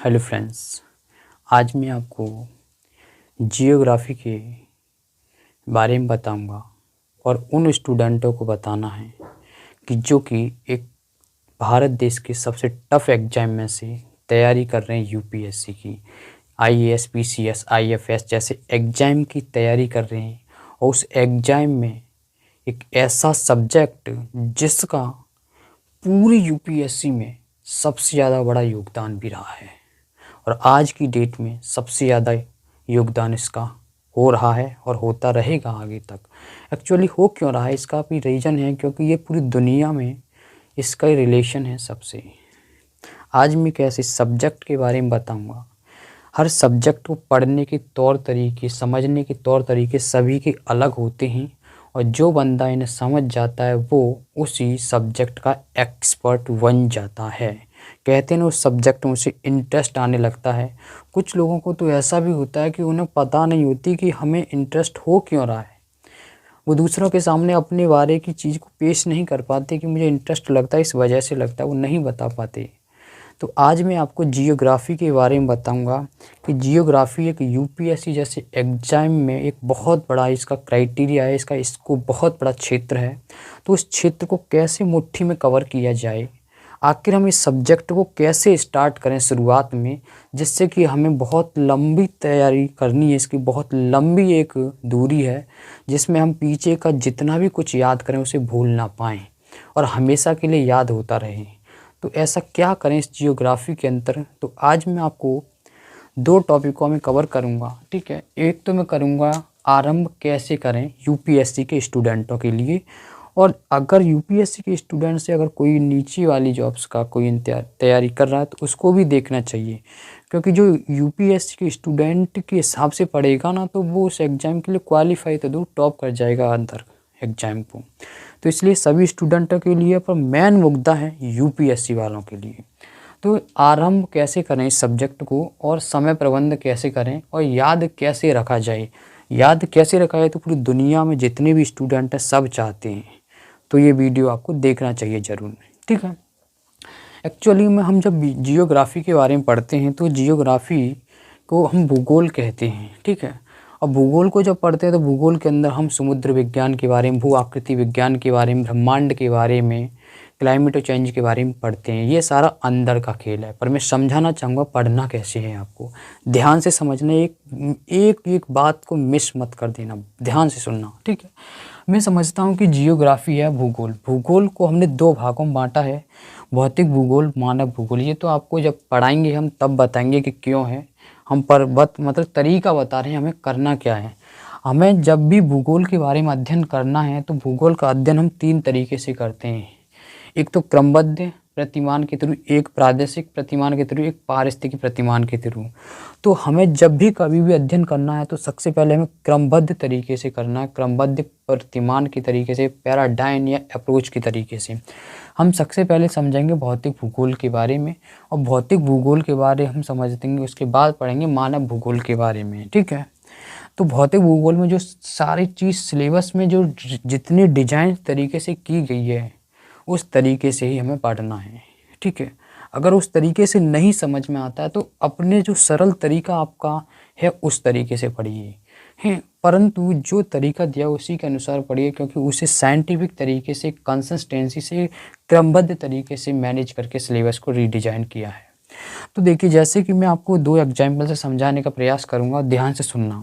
Hello friends, आज मैं आपको जियोग्राफी के बारे में बताऊंगा और उन स्टूडेंटों को बताना है कि जो कि एक भारत देश के सबसे टफ एग्जाम में से तैयारी कर रहे हैं यूपीएससी की, आईएएस, पीसीएस, आईएफएस जैसे एग्जाम की तैयारी कर रहे हैं। और उस एग्जाम में एक ऐसा सब्जेक्ट जिसका पूरी यूपीएससी में सबसे ज़्यादा बड़ा योगदान भी रहा है और आज की डेट में सबसे ज़्यादा योगदान इसका हो रहा है और होता रहेगा आगे तक। एक्चुअली हो क्यों रहा है, इसका भी रीज़न है क्योंकि ये पूरी दुनिया में इसका ही रिलेशन है सबसे। आज मैं कैसे सब्जेक्ट के बारे में बताऊंगा। हर सब्जेक्ट को पढ़ने के तौर तरीके, समझने के तौर तरीके सभी के अलग होते हैं और जो बंदा इन्हें समझ जाता है वो उसी सब्जेक्ट का एक्सपर्ट बन जाता है। कहते हैं ना, उस सब्जेक्ट में उसे इंटरेस्ट आने लगता है। कुछ लोगों को तो ऐसा भी होता है कि उन्हें पता नहीं होती कि हमें इंटरेस्ट हो क्यों रहा है। वो दूसरों के सामने अपने बारे की चीज़ को पेश नहीं कर पाते कि मुझे इंटरेस्ट लगता है, इस वजह से लगता है, वो नहीं बता पाते। तो आज मैं आपको जियोग्राफी के बारे में बताऊंगा कि जियोग्राफी एक यूपीएससी जैसे एग्जाम में एक बहुत बड़ा इसका क्राइटेरिया है, इसका स्कोप बहुत बड़ा क्षेत्र है। तो उस क्षेत्र को कैसे मुट्ठी में कवर किया जाए, आखिर हम इस सब्जेक्ट को कैसे स्टार्ट करें शुरुआत में, जिससे कि हमें बहुत लंबी तैयारी करनी है। इसकी बहुत लंबी एक दूरी है जिसमें हम पीछे का जितना भी कुछ याद करें उसे भूल ना पाएँ और हमेशा के लिए याद होता रहे। तो ऐसा क्या करें इस जियोग्राफी के अंदर। तो आज मैं आपको दो टॉपिकों में कवर करूंगा, ठीक है। एक तो मैं करूंगा आरंभ कैसे करें यूपीएससी के स्टूडेंटों के लिए, और अगर यूपीएससी के स्टूडेंट से अगर कोई नीचे वाली जॉब्स का कोई तैयारी कर रहा है तो उसको भी देखना चाहिए, क्योंकि जो यूपीएससी के स्टूडेंट के हिसाब से पढ़ेगा ना तो वो उस एग्ज़ाम के लिए क्वालिफाई तो दूर टॉप कर जाएगा अंदर एग्ज़ाम को। तो इसलिए सभी स्टूडेंटों के लिए पर मेन मुद्दा है यूपीएससी वालों के लिए। तो आरंभ कैसे करें इस सब्जेक्ट को और समय प्रबंध कैसे करें और याद कैसे रखा जाए। याद कैसे रखा जाए तो पूरी दुनिया में जितने भी स्टूडेंट हैं सब चाहते हैं। तो ये वीडियो आपको देखना चाहिए ज़रूर, ठीक है। एक्चुअली में हम जब जियोग्राफी के बारे में पढ़ते हैं तो जियोग्राफी को हम भूगोल कहते हैं, ठीक है। और भूगोल को जब पढ़ते हैं तो भूगोल के अंदर हम समुद्र विज्ञान के बारे में, भू आकृति विज्ञान के बारे में, ब्रह्मांड के बारे में, क्लाइमेट चेंज के बारे में पढ़ते हैं। ये सारा अंदर का खेल है, पर मैं समझाना चाहूँगा पढ़ना कैसे है। आपको ध्यान से समझना, एक बात को मिस मत कर देना, ध्यान से सुनना, ठीक है। मैं समझता हूँ कि जियोग्राफी है भूगोल। भूगोल को हमने दो भागों में बांटा है, भौतिक भूगोल, मानव भूगोल। ये तो आपको जब पढ़ाएंगे हम तब बताएंगे कि क्यों है। हम पर्वत मतलब तरीका बता रहे हैं हमें करना क्या है। हमें जब भी भूगोल के बारे में अध्ययन करना है तो भूगोल का अध्ययन हम तीन तरीके से करते हैं। एक तो क्रमबद्ध प्रतिमान के थ्रू, एक प्रादेशिक प्रतिमान के थ्रू, एक पारिस्थितिक प्रतिमान के थ्रू। तो हमें जब भी कभी भी अध्ययन करना है तो सबसे पहले हमें क्रमबद्ध तरीके से करना है, क्रमबद्ध प्रतिमान के तरीके से, पैराडाइन या अप्रोच के तरीके से। हम सबसे पहले समझेंगे भौतिक भूगोल के बारे में, और भौतिक भूगोल के बारे हम समझ देंगे, उसके बाद पढ़ेंगे मानव भूगोल के बारे में, ठीक है। तो भौतिक भूगोल में जो सारी चीज़ सिलेबस में जो जितनी डिजाइन तरीके से की गई है उस तरीके से ही हमें पढ़ना है, ठीक है। अगर उस तरीके से नहीं समझ में आता है तो अपने जो सरल तरीका आपका है उस तरीके से पढ़िए हैं, परंतु जो तरीका दिया उसी के अनुसार पढ़िए, क्योंकि उसे साइंटिफिक तरीके से, कंसिस्टेंसी से, क्रमबद्ध तरीके से मैनेज करके सिलेबस को रीडिजाइन किया है। तो देखिए, जैसे कि मैं आपको दो एग्जाम्पल से समझाने का प्रयास करूँगा, ध्यान से सुनना।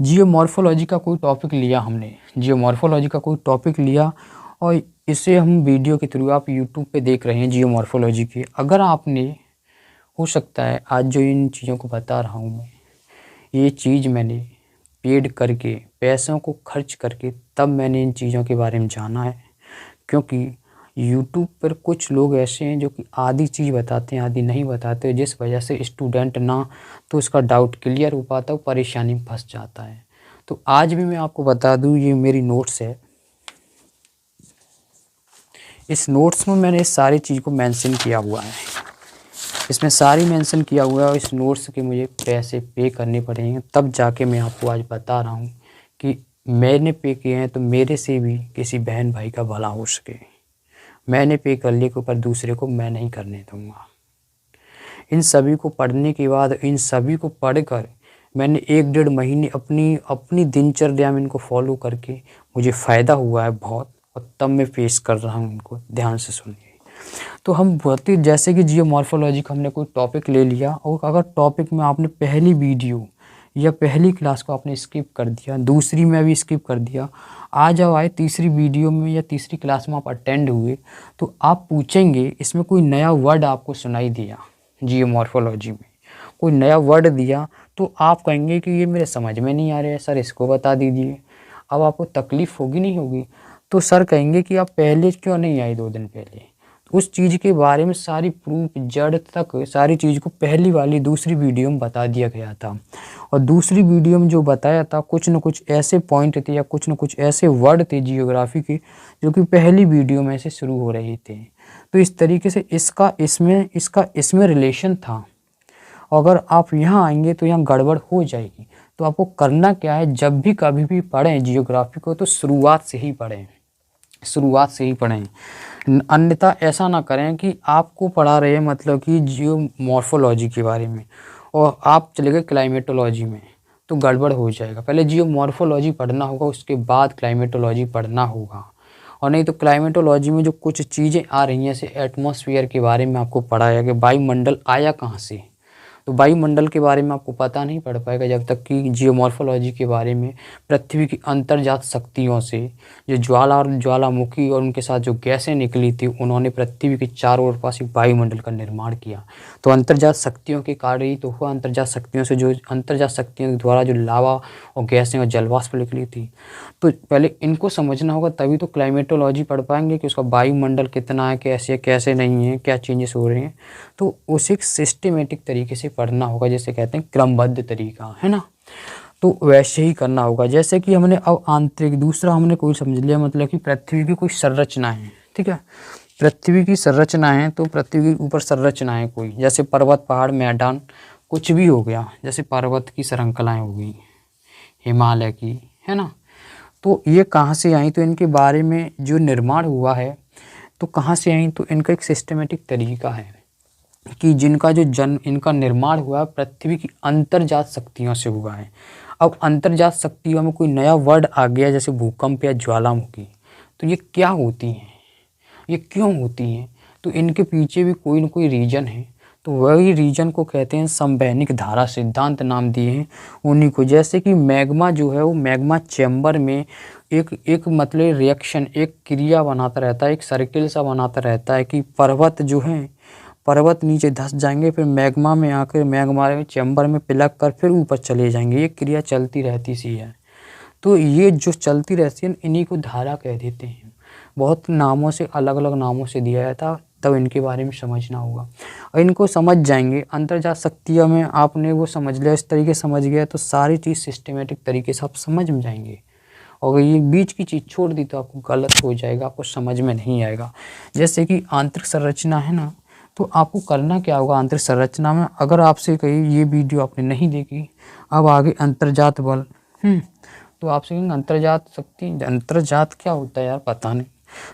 जियोमॉर्फोलॉजी का कोई टॉपिक लिया हमने, जियोमॉर्फोलॉजी का कोई टॉपिक लिया और इसे हम वीडियो के थ्रू आप यूट्यूब पे देख रहे हैं जियोमॉर्फोलॉजी की। अगर आपने, हो सकता है आज जो इन चीज़ों को बता रहा हूँ मैं, ये चीज़ मैंने पेड करके, पैसों को खर्च करके तब मैंने इन चीज़ों के बारे में जाना है, क्योंकि यूट्यूब पर कुछ लोग ऐसे हैं जो कि आधी चीज़ बताते हैं आधी नहीं बताते, जिस वजह से स्टूडेंट ना तो उसका डाउट क्लियर हो पाता है, परेशानी में फंस जाता है। तो आज भी मैं आपको बता दूं, ये मेरी नोट्स है। इस नोट्स में मैंने इस सारी चीज़ को मेंशन किया हुआ है, इसमें सारी मेंशन किया हुआ है और इस नोट्स के मुझे पैसे पे करने पड़ेंगे, तब जाके मैं आपको आज बता रहा हूँ कि मैंने पे किए हैं तो मेरे से भी किसी बहन भाई का भला हो सके। मैंने पे कर लिए के ऊपर दूसरे को मैं नहीं करने दूँगा। इन सभी को पढ़ने के बाद, इन सभी को पढ़कर मैंने 1 डेढ़ महीने अपनी दिनचर्या में इनको फॉलो करके मुझे फ़ायदा हुआ है बहुत, और तब मैं पेश कर रहा हूँ इनको, ध्यान से सुनिए। तो हम बहुत ही, जैसे कि जियोमॉर्फोलॉजी का हमने कोई टॉपिक ले लिया, और अगर टॉपिक में आपने पहली वीडियो या पहली क्लास को आपने स्किप कर दिया, दूसरी में भी स्किप कर दिया, आज अब आए तीसरी वीडियो में या तीसरी क्लास में आप अटेंड हुए, तो आप पूछेंगे इसमें कोई नया वर्ड आपको सुनाई दिया, जियोमॉर्फोलॉजी में कोई नया वर्ड दिया, तो आप कहेंगे कि ये मेरे समझ में नहीं आ रहा है सर, इसको बता दीजिए। अब आपको तकलीफ़ होगी नहीं होगी? तो सर कहेंगे कि आप पहले क्यों नहीं आए 2 दिन पहले? उस चीज़ के बारे में सारी प्रूफ जड़ तक सारी चीज़ को पहली वाली दूसरी वीडियो में बता दिया गया था, और दूसरी वीडियो में जो बताया था कुछ न कुछ ऐसे पॉइंट थे या कुछ न कुछ ऐसे वर्ड थे जियोग्राफी के, जो कि पहली वीडियो में से शुरू हो रहे थे। तो इस तरीके से इसका इसमें रिलेशन था। अगर आप यहाँ आएंगे तो यहाँ गड़बड़ हो जाएगी। तो आपको करना क्या है, जब भी कभी भी पढ़ें जियोग्राफी को तो शुरुआत से ही पढ़ें, शुरुआत से ही पढ़ें। अन्यथा ऐसा ना करें कि आपको पढ़ा रहे हैं मतलब कि जियोमॉर्फोलॉजी के बारे में और आप चले गए क्लाइमेटोलॉजी में, तो गड़बड़ हो जाएगा। पहले जियोमॉर्फोलॉजी पढ़ना होगा, उसके बाद क्लाइमेटोलॉजी पढ़ना होगा। और नहीं तो क्लाइमेटोलॉजी में जो कुछ चीज़ें आ रही हैं, जैसे एटमॉस्फेयर के बारे में आपको पढ़ाया कि वायुमंडल आया कहाँ से, तो वायुमंडल के बारे में आपको पता नहीं पड़ पाएगा जब तक कि जियोमॉर्फोलॉजी के बारे में पृथ्वी की अंतर्जात शक्तियों से, जो ज्वाला और ज्वालामुखी और उनके साथ जो गैसें निकली थी, उन्होंने पृथ्वी के चारों ओर पास एक वायुमंडल का निर्माण किया। तो अंतर्जात शक्तियों के कारण ही तो हुआ, अंतर्जात शक्तियों से जो अंतर्जात शक्तियों के द्वारा जो लावा और गैसें और जलवाष्प निकली थी। तो पहले इनको समझना होगा, तभी तो क्लाइमेटोलॉजी पढ़ पाएंगे कि उसका वायुमंडल कितना है, कैसे कैसे नहीं है, क्या चेंजेस हो रहे हैं। तो उसे एक सिस्टमेटिक तरीके से पढ़ना होगा, जैसे कहते हैं क्रमबद्ध तरीका, है ना। तो वैसे ही करना होगा। जैसे कि हमने अब आंतरिक, दूसरा हमने कोई समझ लिया, मतलब कि पृथ्वी की कोई संरचना है, ठीक है। पृथ्वी की संरचना है, तो पृथ्वी के ऊपर संरचना है कोई, जैसे पर्वत, पहाड़, मैदान, कुछ भी हो गया, जैसे पर्वत की श्रृंखलाएं हो गई हिमालय की, है ना। तो ये कहाँ से आई, तो इनके बारे में जो निर्माण हुआ है तो कहाँ से आई, तो इनका एक सिस्टमेटिक तरीका है कि जिनका जो इनका निर्माण हुआ पृथ्वी की अंतर्जात शक्तियों से हुआ है। अब अंतर्जात शक्तियों में कोई नया वर्ड आ गया, जैसे भूकंप या ज्वालामुखी, तो ये क्या होती हैं, ये क्यों होती हैं, तो इनके पीछे भी कोई न कोई रीजन है। तो वही रीजन को कहते हैं संवैनिक धारा सिद्धांत नाम दिए हैं उन्हीं को। जैसे कि मैग्मा जो है वो मैग्मा चैम्बर में एक मतलब रिएक्शन, एक क्रिया बनाता रहता है, एक सर्किल सा बनाता रहता है कि पर्वत जो है, पर्वत नीचे धंस जाएंगे, फिर मैग्मा में आकर मैग्मा में चैम्बर में पिलक कर फिर ऊपर चले जाएंगे। ये क्रिया चलती रहती सी है। तो ये जो चलती रहती है इन्हीं को धारा कह देते हैं। बहुत नामों से, अलग अलग नामों से दिया जाता, तब इनके बारे में समझना होगा। और इनको समझ जाएंगे, अंतर्जात शक्तियों में आपने वो समझ लिया, इस तरीके समझ गया, तो सारी चीज़ सिस्टमेटिक तरीके से आप समझ में जाएंगे। और अगर ये बीच की चीज़ छोड़ दी तो आपको गलत हो जाएगा, आपको समझ में नहीं आएगा। जैसे कि आंतरिक संरचना है ना, तो आपको करना क्या होगा आंतरिक संरचना में, अगर आपसे कहीं ये वीडियो आपने नहीं देखी, अब आगे अंतर्जात बल, तो आपसे कहेंगे अंतर्जात शक्ति, अंतर्जात क्या होता है यार, पता नहीं।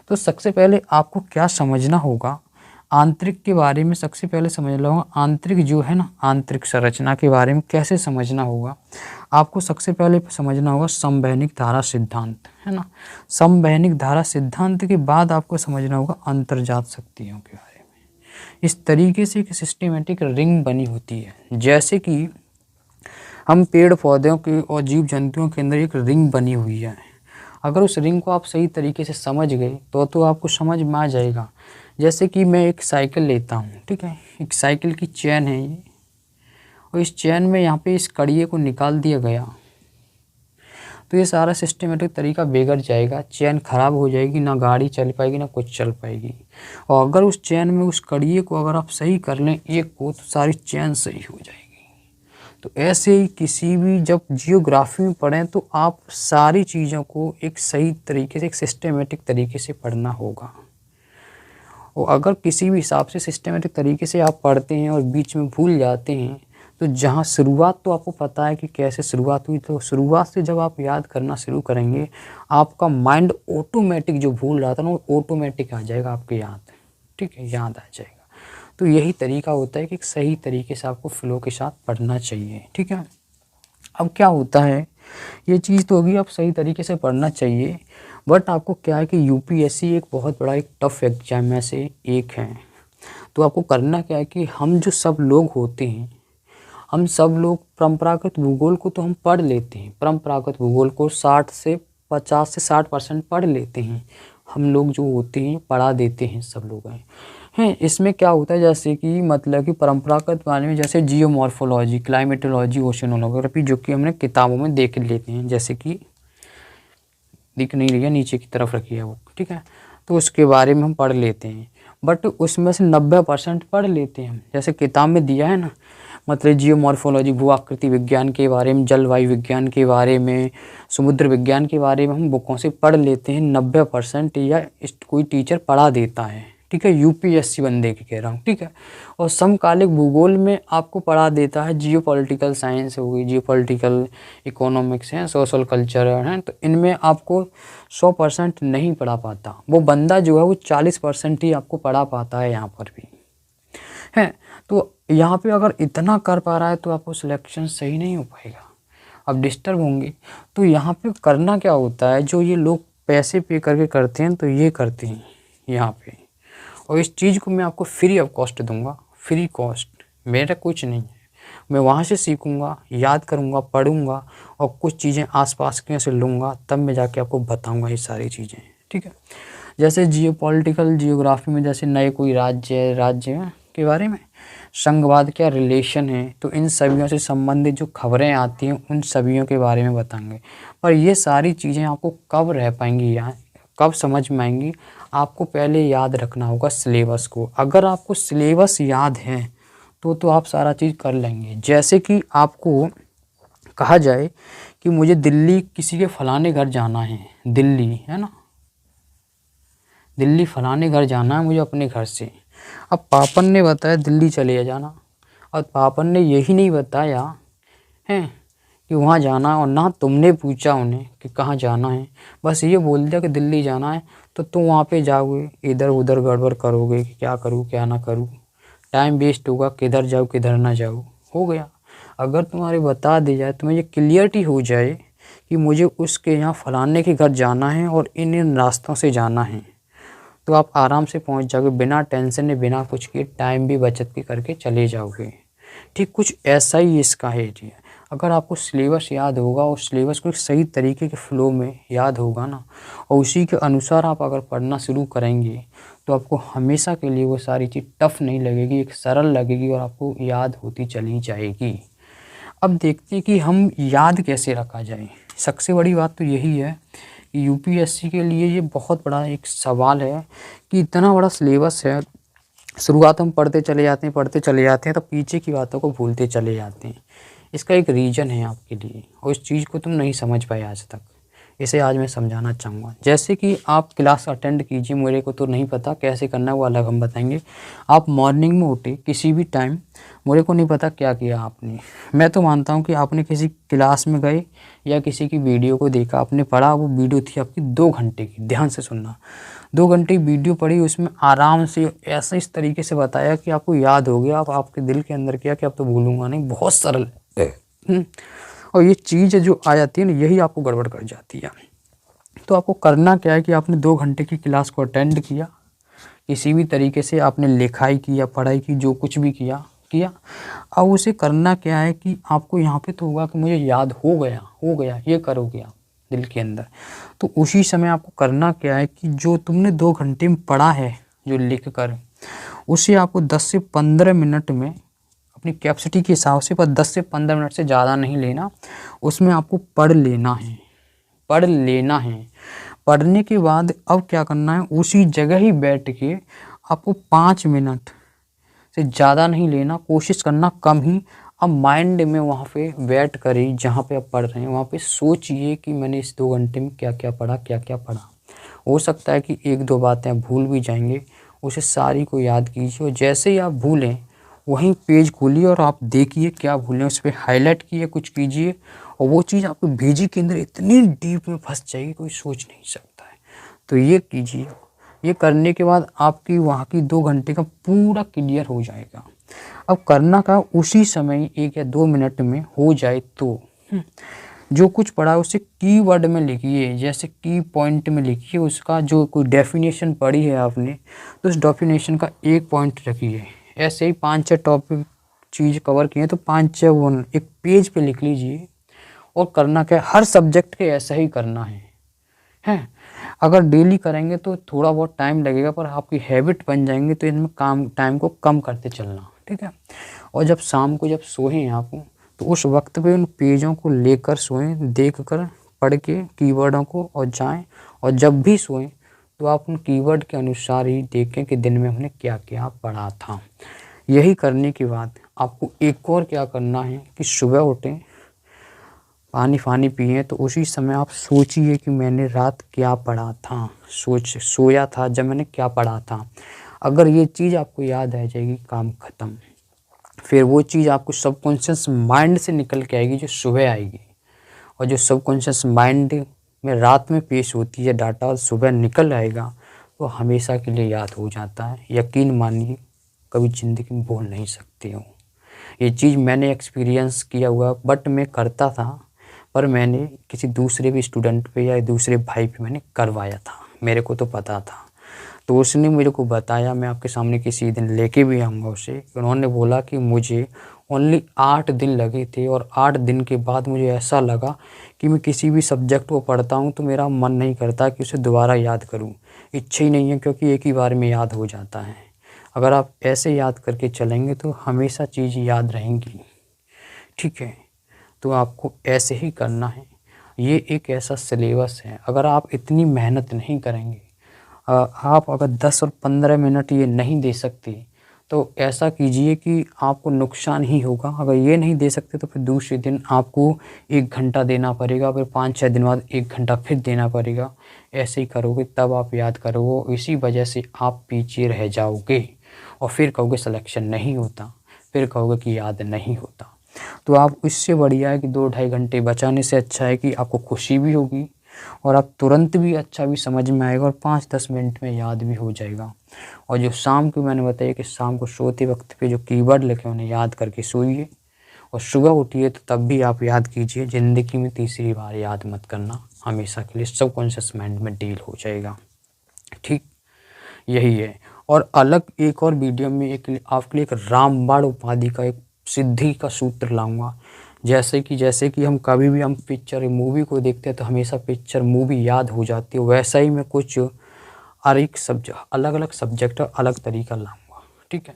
तो सबसे पहले आपको क्या समझना होगा आंतरिक के बारे में, सबसे पहले समझ लो आंतरिक जो है ना, आंतरिक संरचना के बारे में कैसे समझना होगा। आपको सबसे पहले समझना होगा संवैनिक धारा सिद्धांत, है ना। संवैनिक धारा सिद्धांत के बाद आपको समझना होगा अंतर्जात शक्तियों के बारे में। इस तरीके से एक सिस्टमेटिक रिंग बनी होती है, जैसे कि हम पेड़ पौधों के और जीव जंतुओं के अंदर एक रिंग बनी हुई है। अगर उस रिंग को आप सही तरीके से समझ गए तो आपको समझ में आ जाएगा। जैसे कि मैं एक साइकिल लेता हूँ, ठीक है, एक साइकिल की चेन है ये, और इस चेन में यहाँ पे इस कड़िए को निकाल दिया गया तो ये सारा सिस्टमेटिक तरीका बिगड़ जाएगा, चेन खराब हो जाएगी, ना गाड़ी चल पाएगी ना कुछ चल पाएगी। और अगर उस चेन में उस कड़िए को अगर आप सही कर लें एक को, तो सारी चेन सही हो जाएगी। तो ऐसे ही किसी भी जब जियोग्राफी में पढ़ें तो आप सारी चीज़ों को एक सही तरीके से, एक सिस्टमेटिक तरीके से पढ़ना होगा। और अगर किसी भी हिसाब से सिस्टमेटिक तरीके से आप पढ़ते हैं और बीच में भूल जाते हैं, तो जहाँ शुरुआत तो आपको पता है कि कैसे शुरुआत हुई, तो शुरुआत से जब आप याद करना शुरू करेंगे, आपका माइंड ऑटोमेटिक जो भूल रहा था ना, वो ऑटोमेटिक आ जाएगा आपके याद, ठीक है, याद आ जाएगा। तो यही तरीका होता है कि सही तरीके से आपको फ्लो के साथ पढ़ना चाहिए, ठीक है। अब क्या होता है, ये चीज़ तो होगी, आप सही तरीके से पढ़ना चाहिए, बट आपको क्या है कि यूपीएससी एक बहुत बड़ा एक टफ एग्जाम में से एक है। तो आपको करना क्या है कि हम जो सब लोग होते हैं, हम सब लोग परंपरागत भूगोल को तो हम पढ़ लेते हैं, परंपरागत भूगोल को 50 से 60% पढ़ लेते हैं हम लोग, जो होते हैं पढ़ा देते हैं सब लोग हैं। इसमें क्या होता है, जैसे कि मतलब कि परंपरागत बारे में जैसे जियोमॉर्फोलॉजी, क्लाइमेटोलॉजी, ओशनोग्राफी, जो कि हमने किताबों में देख लेते हैं, जैसे कि दिख नहीं रही है, नीचे की तरफ रखी है वो, ठीक है। तो उसके बारे में हम पढ़ लेते हैं, बट उसमें से 90% पढ़ लेते हैं हम, जैसे किताब में दिया है ना, मतलब जियोमॉर्फोलॉजी, भू आकृति विज्ञान के बारे में, जलवायु विज्ञान के बारे में, समुद्र विज्ञान के बारे में हम बुकों से पढ़ लेते हैं 90%, या कोई टीचर पढ़ा देता है, ठीक है, यूपीएससी बंदे की कह रहा हूँ, ठीक है। और समकालिक भूगोल में आपको पढ़ा देता है जियो पॉलिटिकल साइंस हो गई, जियो पॉलिटिकल इकोनॉमिक्स हैं, सोशल कल्चर हैं, तो इनमें आपको 100% नहीं पढ़ा पाता, वो बंदा जो है वो 40% ही आपको पढ़ा पाता है यहाँ पर भी है। तो यहाँ पे अगर इतना कर पा रहा है तो आपको सिलेक्शन सही नहीं हो पाएगा, अब डिस्टर्ब होंगे। तो यहाँ पे करना क्या होता है, जो ये लोग पैसे पे करके करते हैं, तो ये करते हैं यहाँ पे, और इस चीज़ को मैं आपको फ्री ऑफ कॉस्ट दूंगा, फ्री कॉस्ट, मेरा कुछ नहीं है, मैं वहाँ से सीखूंगा, याद करूंगा, पढ़ूंगा, और कुछ चीज़ें आसपास के से लूँगा, तब मैं जाके आपको बताऊंगा ये सारी चीज़ें, ठीक है। जैसे जियोपॉलिटिकल जियोग्राफी में जैसे नए कोई राज्य के बारे में, संघवाद क्या रिलेशन है, तो इन सभियों से संबंधित जो खबरें आती हैं उन सभियों के बारे में बताएंगे। पर ये सारी चीज़ें आपको कब रह पाएंगी, यहाँ कब समझ में आएंगी, आपको पहले याद रखना होगा सिलेबस को। अगर आपको सिलेबस याद है तो आप सारा चीज़ कर लेंगे। जैसे कि आपको कहा जाए कि मुझे दिल्ली किसी के फलाने घर जाना है, दिल्ली है ना, दिल्ली फलाने घर जाना है मुझे अपने घर से। अब पापन ने बताया दिल्ली चले जाना, और पापन ने यही नहीं बताया है कि वहाँ जाना है, और ना तुमने पूछा उन्हें कि कहाँ जाना है, बस ये बोल दिया कि दिल्ली जाना है। तो तुम वहाँ पे जाओगे, इधर उधर गड़बड़ करोगे कि क्या करूँ क्या ना करूँ, टाइम वेस्ट होगा, किधर जाऊँ किधर ना जाऊँ, हो गया। अगर तुम्हारे बता दी जाए, तुम्हें ये क्लियरिटी हो जाए कि मुझे उसके यहाँ फलाने के घर जाना है और इन इन रास्तों से जाना है, तो आप आराम से पहुंच जाओगे, बिना टेंशन बिना कुछ किए, टाइम भी बचत के करके चले जाओगे। ठीक कुछ ऐसा ही इसका है जी। अगर आपको सिलेबस याद होगा और सिलेबस को सही तरीके के फ्लो में याद होगा ना, और उसी के अनुसार आप अगर पढ़ना शुरू करेंगे, तो आपको हमेशा के लिए वो सारी चीज़ टफ नहीं लगेगी, एक सरल लगेगी और आपको याद होती चली जाएगी। अब देखते हैं कि हम याद कैसे रखा जाए। सबसे बड़ी बात तो यही है कि यूपीएससी के लिए ये बहुत बड़ा एक सवाल है कि इतना बड़ा सिलेबस है, शुरुआत हम पढ़ते चले जाते हैं तो पीछे की बातों को भूलते चले जाते हैं। इसका एक रीज़न है आपके लिए, और इस चीज़ को तुम नहीं समझ पाए आज तक, इसे आज मैं समझाना चाहूँगा। जैसे कि आप क्लास अटेंड कीजिए, मेरे को तो नहीं पता कैसे करना है, वो अलग हम बताएंगे। आप मॉर्निंग में उठे किसी भी टाइम, मेरे को नहीं पता क्या किया आपने, मैं तो मानता हूँ कि आपने किसी क्लास में गए या किसी की वीडियो को देखा, आपने पढ़ा, वो वीडियो थी आपकी 2 घंटे की, ध्यान से सुनना, 2 घंटे की वीडियो पढ़ी, उसमें आराम से ऐसा इस तरीके से बताया कि आपको याद हो गया, आप आपके दिल के अंदर किया कि अब तो भूलूंगा नहीं, बहुत सरल है। और ये चीज़ जो आ जाती है ना, यही आपको गड़बड़ कर जाती है। तो आपको करना क्या है कि आपने 2 घंटे की क्लास को अटेंड किया, किसी भी तरीके से आपने लिखाई की या पढ़ाई की, जो कुछ भी किया। अब उसे करना क्या है कि आपको यहाँ पे तो होगा कि मुझे याद हो गया, ये करोगे आप दिल के अंदर। तो उसी समय आपको करना क्या है कि जो तुमने 2 घंटे में पढ़ा है, जो लिख कर, उसे आपको 10 से 15 मिनट में अपनी कैपेसिटी के हिसाब से, पर 10 से 15 मिनट से ज़्यादा नहीं लेना, उसमें आपको पढ़ लेना है। पढ़ने के बाद अब क्या करना है, उसी जगह ही बैठ के आपको 5 मिनट से ज़्यादा नहीं लेना, कोशिश करना कम ही। अब माइंड में वहाँ पे बैठ कर ही, जहाँ पे आप पढ़ रहे हैं वहाँ पे सोचिए कि मैंने इस 2 घंटे में क्या क्या पढ़ा। हो सकता है कि 1-2 बातें भूल भी जाएंगे, उसे सारी को याद कीजिए, और जैसे ही आप भूलें वहीं पेज खोलिए और आप देखिए क्या भूलें, उस पर हाईलाइट कीजिए, कुछ कीजिए, और वो चीज़ आपको भेजी के अंदर इतनी डीप में फंस जाएगी, कोई सोच नहीं सकता है। तो ये कीजिए, ये करने के बाद आपकी वहाँ की 2 घंटे का पूरा क्लियर हो जाएगा। अब करना का उसी समय 1 या 2 मिनट में हो जाए तो जो कुछ पढ़ा है उसे कीवर्ड में लिखिए, जैसे की पॉइंट में लिखिए। उसका जो कोई डेफिनेशन पढ़ी है आपने तो उस डेफिनेशन का एक पॉइंट रखिए। ऐसे ही 5-6 टॉपिक चीज़ कवर किए तो 5-6 वन एक पेज पे लिख लीजिए। और करना क्या है, हर सब्जेक्ट के ऐसा ही करना है। अगर डेली करेंगे तो थोड़ा बहुत टाइम लगेगा, पर आपकी हैबिट बन जाएंगे तो इनमें टाइम को कम करते चलना, ठीक है। और जब शाम को जब सोएं आप तो उस वक्त पे उन पेजों को लेकर सोएं, देख कर पढ़ के कीवर्डों को और जाएं। और जब भी सोएं तो आप उन कीवर्ड के अनुसार ही देखें कि दिन में हमने क्या क्या पढ़ा था। यही करने के बाद आपको एक और क्या करना है कि सुबह उठें, पानी पिए तो उसी समय आप सोचिए कि मैंने रात क्या पढ़ा था, सोया था जब मैंने क्या पढ़ा था। अगर ये चीज़ आपको याद आ जाएगी, काम ख़त्म। फिर वो चीज़ आपको सबकॉन्शियस माइंड से निकल के आएगी जो सुबह आएगी। और जो सबकॉन्शियस माइंड में रात में पेश होती है डाटा और सुबह निकल आएगा तो हमेशा के लिए याद हो जाता है। यकीन मानिए कभी ज़िंदगी में भूल नहीं सकते हो। ये चीज़ मैंने एक्सपीरियंस किया हुआ, बट मैं करता था पर मैंने किसी दूसरे भी स्टूडेंट पे या दूसरे भाई पे मैंने करवाया था, मेरे को तो पता था। तो उसने मेरे को बताया, मैं आपके सामने किसी दिन लेके भी आऊँगा उसे। उन्होंने बोला कि मुझे ओनली 8 दिन लगे थे और 8 दिन के बाद मुझे ऐसा लगा कि मैं किसी भी सब्जेक्ट को पढ़ता हूँ तो मेरा मन नहीं करता कि उसे दोबारा याद करूँ। इच्छा ही नहीं है, क्योंकि एक ही बार में याद हो जाता है। अगर आप ऐसे याद करके चलेंगे तो हमेशा चीज़ याद रहेंगी, ठीक है। तो आपको ऐसे ही करना है। ये एक ऐसा सिलेबस है, अगर आप इतनी मेहनत नहीं करेंगे, आप अगर 10 और 15 मिनट ये नहीं दे सकते तो ऐसा कीजिए कि आपको नुकसान ही होगा। अगर ये नहीं दे सकते तो फिर दूसरे दिन आपको 1 घंटा देना पड़ेगा, फिर 5-6 दिन बाद 1 घंटा फिर देना पड़ेगा। ऐसे ही करोगे तब आप याद करोगे। इसी वजह से आप पीछे रह जाओगे और फिर कहोगे सिलेक्शन नहीं होता, फिर कहोगे कि याद नहीं होता। तो आप इससे बढ़िया है कि 2-2.5 घंटे बचाने से अच्छा है कि आपको खुशी भी होगी और आप तुरंत भी अच्छा भी समझ में आएगा और 5-10 मिनट में याद भी हो जाएगा। और जो शाम को मैंने बताया कि शाम को सोते वक्त पे जो कीवर्ड लिखे उन्हें याद करके सोइए और सुबह उठिए तो तब भी आप याद कीजिए। ज़िंदगी में तीसरी बार याद मत करना, हमेशा के लिए सबकॉन्शियस माइंड में डील हो जाएगा, ठीक। यही है। और अलग एक और वीडियो में आपके लिए एक रामबाण उपाधि का एक सिद्धि का सूत्र लाऊंगा। जैसे कि हम कभी भी हम पिक्चर मूवी को देखते हैं तो हमेशा पिक्चर मूवी याद हो जाती है, वैसा ही मैं कुछ अलग अलग सब्जेक्ट अलग तरीका लाऊंगा, ठीक है।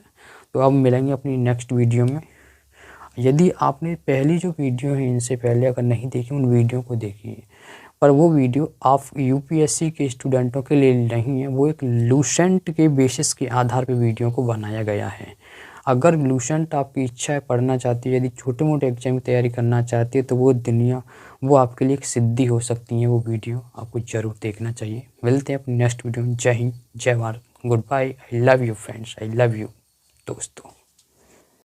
तो अब मिलेंगे अपनी नेक्स्ट वीडियो में। यदि आपने पहली जो वीडियो है इनसे पहले अगर नहीं देखी, उन वीडियो को देखिए, पर वो वीडियो आप यूपीएससी के स्टूडेंटों के लिए नहीं है, वो एक लूसेंट के बेसिस के आधार पे वीडियो को बनाया गया है। अगर लूसेंट आपकी इच्छा है, पढ़ना चाहती है, यदि छोटे मोटे एग्जाम की तैयारी करना चाहती है तो वो आपके लिए एक सिद्धि हो सकती है। वो वीडियो आपको ज़रूर देखना चाहिए। मिलते हैं अपनी नेक्स्ट वीडियो में। जय हिंद, जय Bharat, good bye. I love you friends, I love you दोस्तों।